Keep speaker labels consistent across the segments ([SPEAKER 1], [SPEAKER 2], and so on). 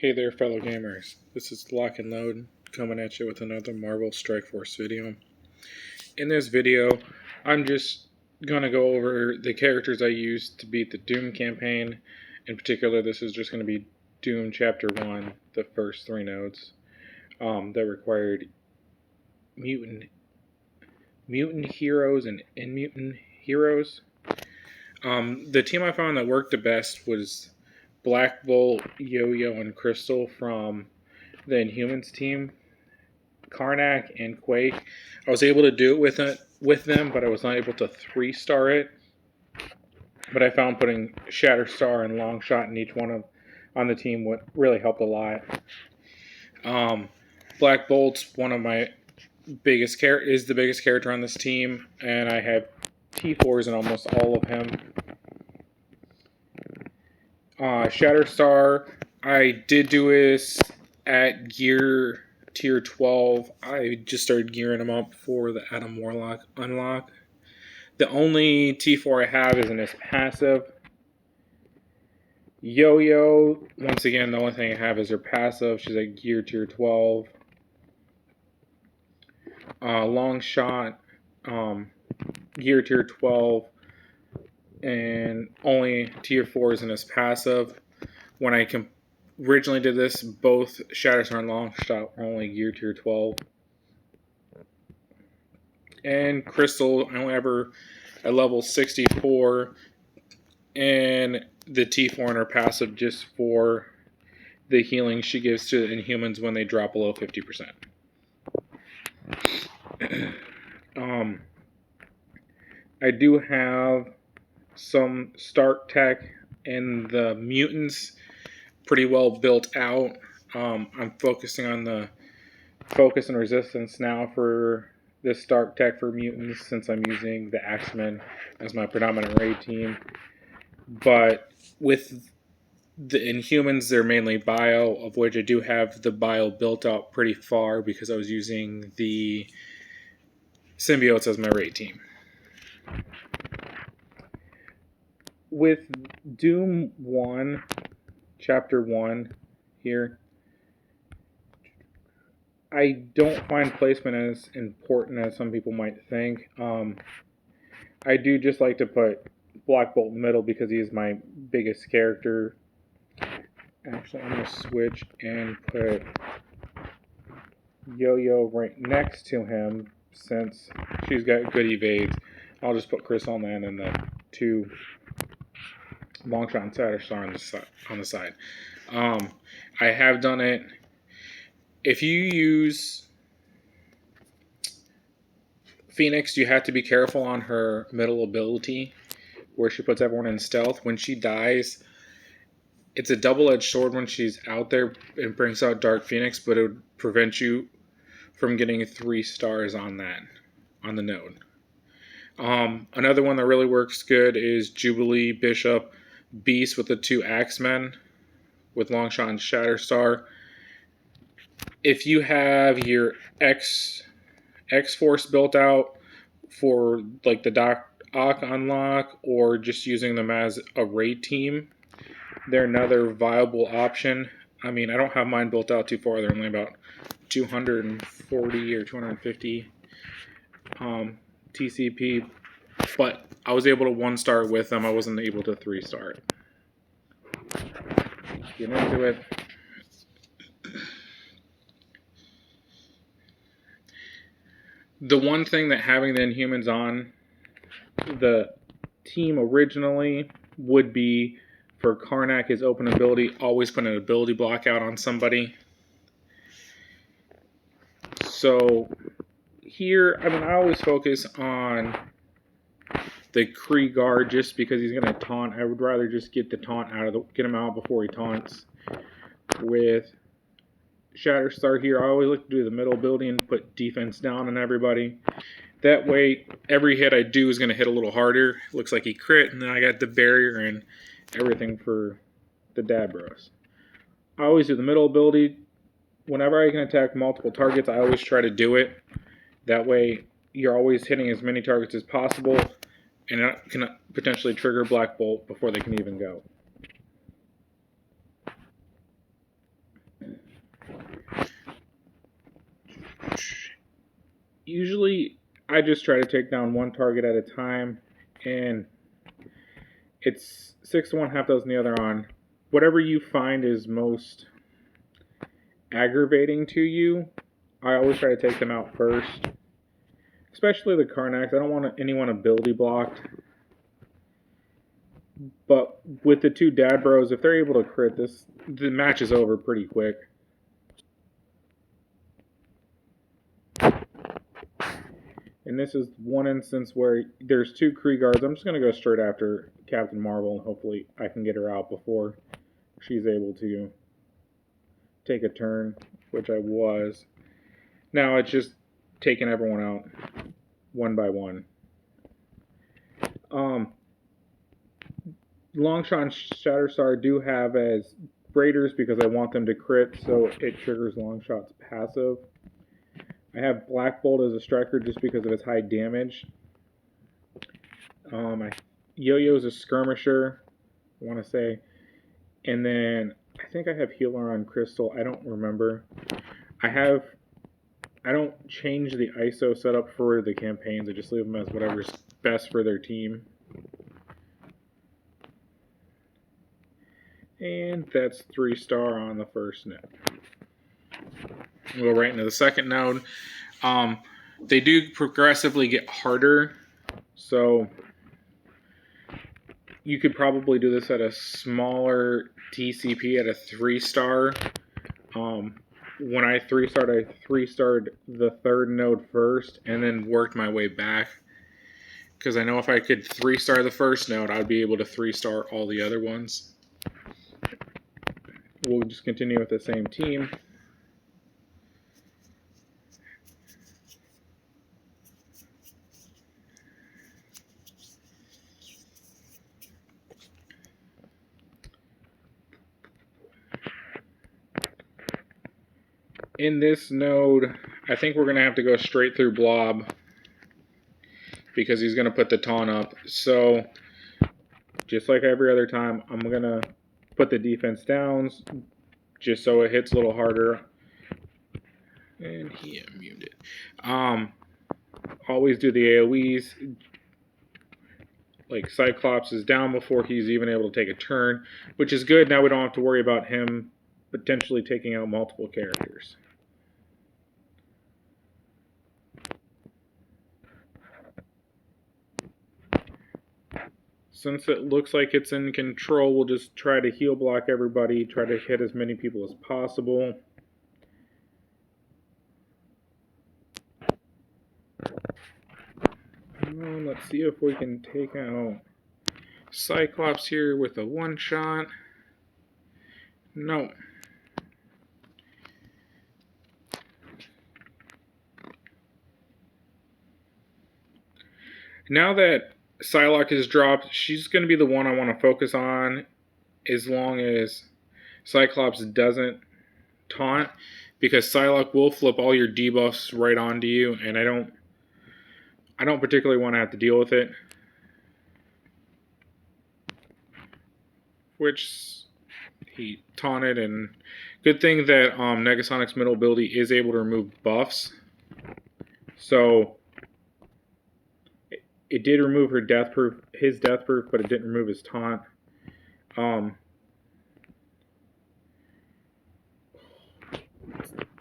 [SPEAKER 1] Hey there, fellow gamers. This is Lock and Load coming at you with another Marvel Strike Force video. In this video, I'm just going to go over the characters I used to beat the Doom campaign. In particular, this is just going to be Doom Chapter 1, the first 3 nodes, that required mutant heroes and in-mutant heroes. The team I found that worked the best was Black Bolt, Yo-Yo, and Crystal from the Inhumans team. Karnak and Quake, I was able to do it with them, but I was not able to 3-star it. But I found putting Shatterstar and Longshot in each one on the team would really helped a lot. Black Bolt's one of my biggest is the biggest character on this team, and I have T4s in almost all of him. Shatterstar, I did do this at gear tier 12. I just started gearing him up for the Adam Warlock unlock. The only T4 I have is in his passive. Yo-Yo, once again, the only thing I have is her passive. She's at gear tier 12. Longshot, gear tier 12. And only tier 4 is in his passive. When I originally did this, both Shatterstar and Longshot were only gear tier 12. And Crystal, I only have her at level 64. And the T4 in her passive just for the healing she gives to the Inhumans when they drop below 50%. I do have some Stark tech and the mutants pretty well built out. I'm focusing on the focus and resistance now for this Stark tech for mutants, since I'm using the Axemen as my predominant raid team. But with the Inhumans, they're mainly bio, of which I do have the bio built out pretty far because I was using the symbiotes as my raid team. With Doom 1, Chapter 1 here, I don't find placement as important as some people might think. I do just like to put Black Bolt in the middle because he is my biggest character. Actually, I'm going to switch and put Yo-Yo right next to him since she's got good evades. I'll just put Chris on that and the 2 Longshot and Shatterstar on the side. I have done it. If you use Phoenix, you have to be careful on her middle ability where she puts everyone in stealth. When she dies, it's a double-edged sword when she's out there and brings out Dark Phoenix, but it would prevent you from getting 3 stars on the node. Another one that really works good is Jubilee, Bishop, Beast with the 2 Axemen with Longshot and Shatterstar. If you have your X-Force built out for like the Doc Ock unlock or just using them as a raid team, they're another viable option. I mean, I don't have mine built out too far. They're only about 240 or 250 TCP, but I was able to 1-star with them. I wasn't able to 3-star it. Get into it. The one thing that having the Inhumans on the team originally would be for Karnak, his open ability, always put an ability block out on somebody. So here, I mean, I always focus on the Kree guard just because he's going to taunt. I would rather just get the taunt get him out before he taunts. With Shatterstar here, I always like to do the middle ability and put defense down on everybody. That way, every hit I do is going to hit a little harder. Looks like he crit, and then I got the barrier and everything for the Dabros. I always do the middle ability. Whenever I can attack multiple targets, I always try to do it. That way, you're always hitting as many targets as possible, and it can potentially trigger Black Bolt before they can even go. Usually, I just try to take down one target at a time, and it's 6 to 1, half dozen the other on. Whatever you find is most aggravating to you, I always try to take them out first. Especially the Karnaks. I don't want anyone ability blocked. But with the 2 Dad Bros, if they're able to crit this, the match is over pretty quick. And this is one instance where there's 2 Kree guards. I'm just going to go straight after Captain Marvel, and hopefully I can get her out before she's able to take a turn, which I was. Now it's just taking everyone out one by one. Longshot and Shatterstar do have as Raiders because I want them to crit, so it triggers Longshot's passive. I have Black Bolt as a striker just because of its high damage. Yo-Yo's a skirmisher, I want to say. And then I think I have Healer on Crystal. I don't remember. I don't change the ISO setup for the campaigns. I just leave them as whatever's best for their team. And that's 3-star on the first node. We'll go right into the second node. They do progressively get harder, so you could probably do this at a smaller TCP at a 3-star. When I 3-starred, I 3-starred the third node first and then worked my way back. Because I know if I could 3-star the first node, I'd be able to 3-star all the other ones. We'll just continue with the same team. In this node, I think we're going to have to go straight through Blob because he's going to put the taunt up. So, just like every other time, I'm going to put the defense down just so it hits a little harder. And he immuned it. Always do the AoEs. Like Cyclops is down before he's even able to take a turn, which is good. Now we don't have to worry about him potentially taking out multiple characters. Since it looks like it's in control, we'll just try to heal block everybody, try to hit as many people as possible. Let's see if we can take out Cyclops here with a one-shot. No. Now that Psylocke is dropped, she's going to be the one I want to focus on as long as Cyclops doesn't taunt, because Psylocke will flip all your debuffs right onto you, and I don't particularly want to have to deal with it. Which he taunted, and good thing that Negasonic's middle ability is able to remove buffs. So it did remove his death proof, but it didn't remove his taunt.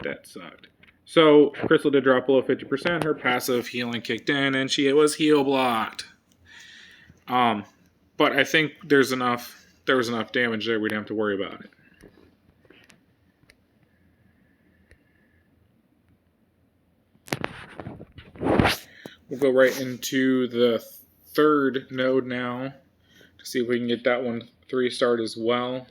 [SPEAKER 1] That sucked. So Crystal did drop below 50%. Her passive healing kicked in, and she was heal blocked. But I think there was enough damage there. We didn't have to worry about it. We'll go right into the third node now to see if we can get that one 3-starred as well.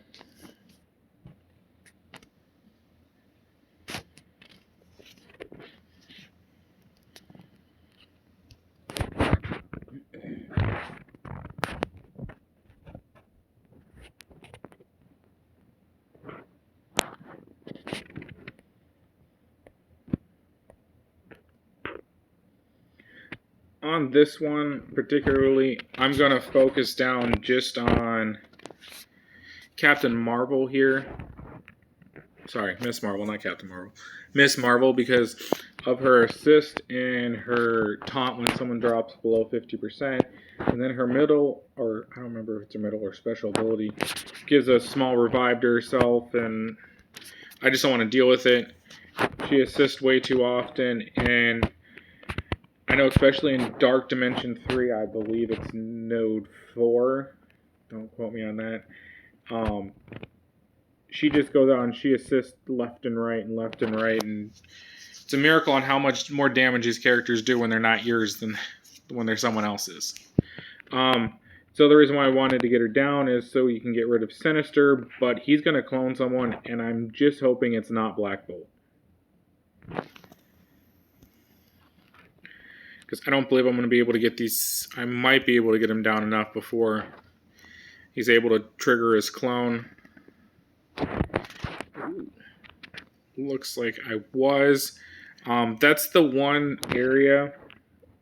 [SPEAKER 1] On this one particularly, I'm going to focus down just on Captain Marvel here. Sorry, Miss Marvel, not Captain Marvel. Miss Marvel, because of her assist and her taunt when someone drops below 50%. And then her middle, or I don't remember if it's a middle or special ability, gives a small revive to herself, and I just don't want to deal with it. She assists way too often, and I know especially in Dark Dimension 3, I believe it's Node 4. Don't quote me on that. She just goes out and she assists left and right and left and right, and it's a miracle on how much more damage these characters do when they're not yours than when they're someone else's. So the reason why I wanted to get her down is so you can get rid of Sinister, but he's going to clone someone, and I'm just hoping it's not Black Bolt. Because I don't believe I'm going to be able to get these. I might be able to get him down enough before he's able to trigger his clone. Looks like I was. That's the one area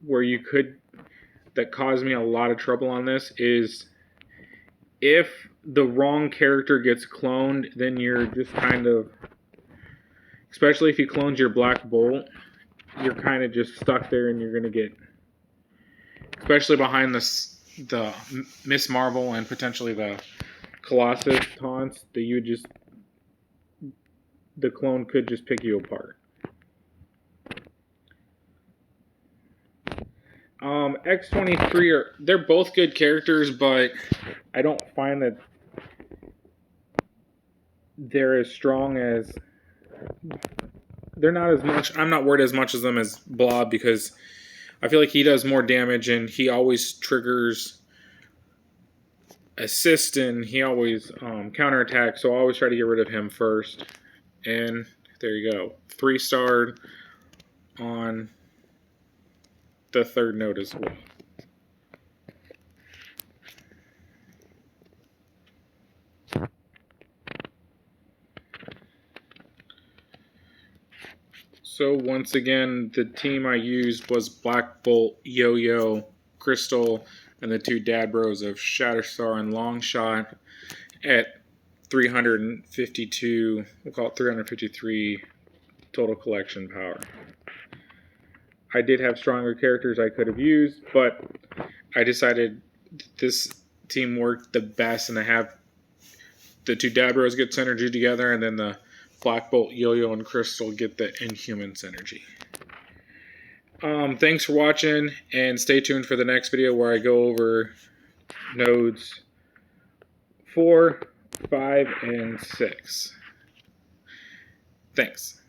[SPEAKER 1] where you could, that caused me a lot of trouble on this, is if the wrong character gets cloned, then you're just kind of, especially if you cloned your Black Bolt, you're kind of just stuck there, and you're going to get, especially behind the Miss Marvel and potentially the Colossus taunts, that you just, the clone could just pick you apart. X-23, they're both good characters, but I don't find that they're as strong as, they're not as much, I'm not worried as much as them as Blob, because I feel like he does more damage and he always triggers assist and he always counterattacks, so I always try to get rid of him first. And there you go. 3-starred on the third node as well. So once again, the team I used was Black Bolt, Yo-Yo, Crystal, and the two dad bros of Shatterstar and Longshot at 352, we'll call it 353 total collection power. I did have stronger characters I could have used, but I decided this team worked the best, and I have the two dad bros get synergy together, and then the Black Bolt, Yo-Yo, and Crystal get the Inhuman synergy. Thanks for watching, and stay tuned for the next video where I go over nodes 4, 5, and 6. Thanks.